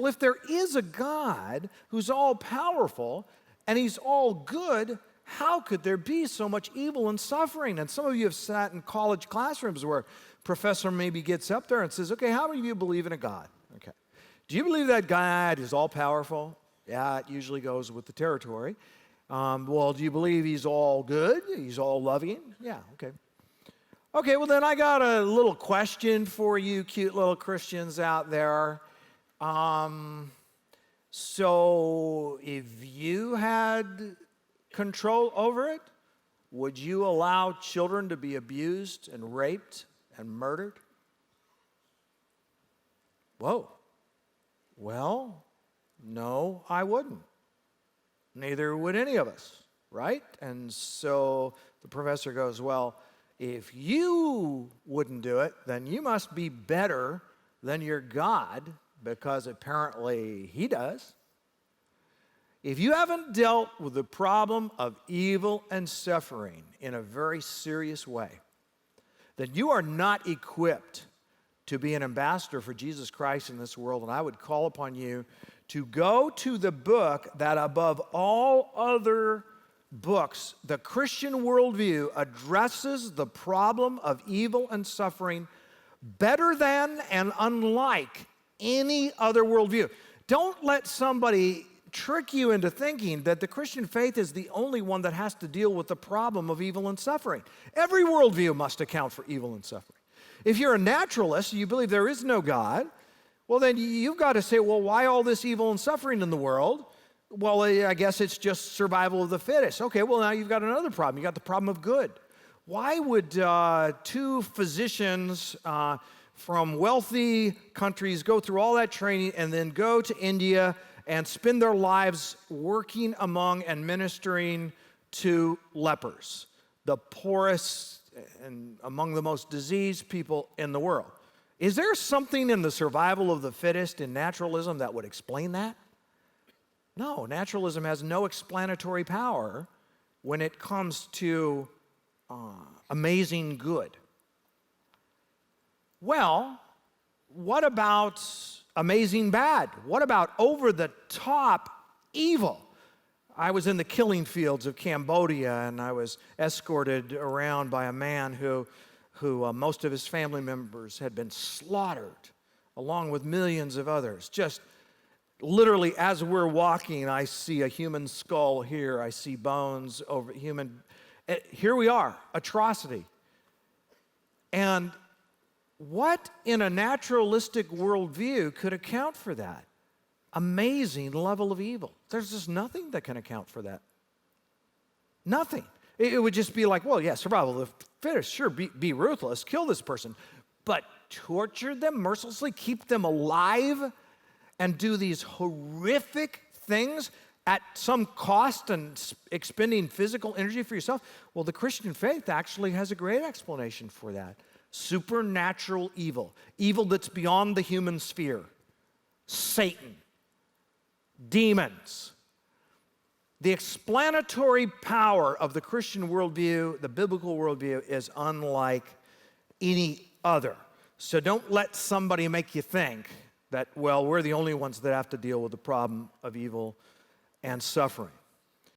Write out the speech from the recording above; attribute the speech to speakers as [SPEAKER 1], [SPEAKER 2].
[SPEAKER 1] Well, if there is a God who's all powerful and he's all good, how could there be so much evil and suffering? And some of you have sat in college classrooms where a professor maybe gets up there and says, okay, how many of you believe in a God? Okay. Do you believe that God is all powerful? Yeah, it usually goes with the territory. Well, do you believe he's all good? He's all loving? Yeah, okay. Okay, well then I got a little question for you cute little Christians out there. So if you had control over it, would you allow children to be abused and raped and murdered? Whoa. Well, no, I wouldn't. Neither would any of us, right? And so the professor goes, well, if you wouldn't do it, then you must be better than your God, because apparently he does. If you haven't dealt with the problem of evil and suffering in a very serious way, then you are not equipped to be an ambassador for Jesus Christ in this world. And I would call upon you to go to the book that above all other books, the Christian worldview addresses the problem of evil and suffering better than and unlike any other worldview. Don't let somebody trick you into thinking that the Christian faith is the only one that has to deal with the problem of evil and suffering. Every worldview must account for evil and suffering. If you're a naturalist, you believe there is no God, well then you've got to say, well, why all this evil and suffering in the world? Well, I guess it's just survival of the fittest. Okay, well now you've got another problem. You've got the problem of good. Why would two physicians from wealthy countries go through all that training and then go to India and spend their lives working among and ministering to lepers, the poorest and among the most diseased people in the world? Is there something in the survival of the fittest in naturalism that would explain that? No, naturalism has no explanatory power when it comes to amazing good. Well, what about amazing bad? What about over-the-top evil? I was in the killing fields of Cambodia, and I was escorted around by a man who most of his family members had been slaughtered, along with millions of others. Just literally, as we're walking, I see a human skull here. I see bones over human. Here we are, atrocity. And what in a naturalistic worldview could account for that? Amazing level of evil. There's just nothing that can account for that. Nothing. It would just be like, well, yeah, survival of the fittest, sure, be ruthless, kill this person, but torture them mercilessly, keep them alive, and do these horrific things at some cost and expending physical energy for yourself? Well, the Christian faith actually has a great explanation for that. Supernatural evil, evil that's beyond the human sphere, Satan, demons. The explanatory power of the Christian worldview, the biblical worldview, is unlike any other. So don't let somebody make you think that, well, we're the only ones that have to deal with the problem of evil and suffering.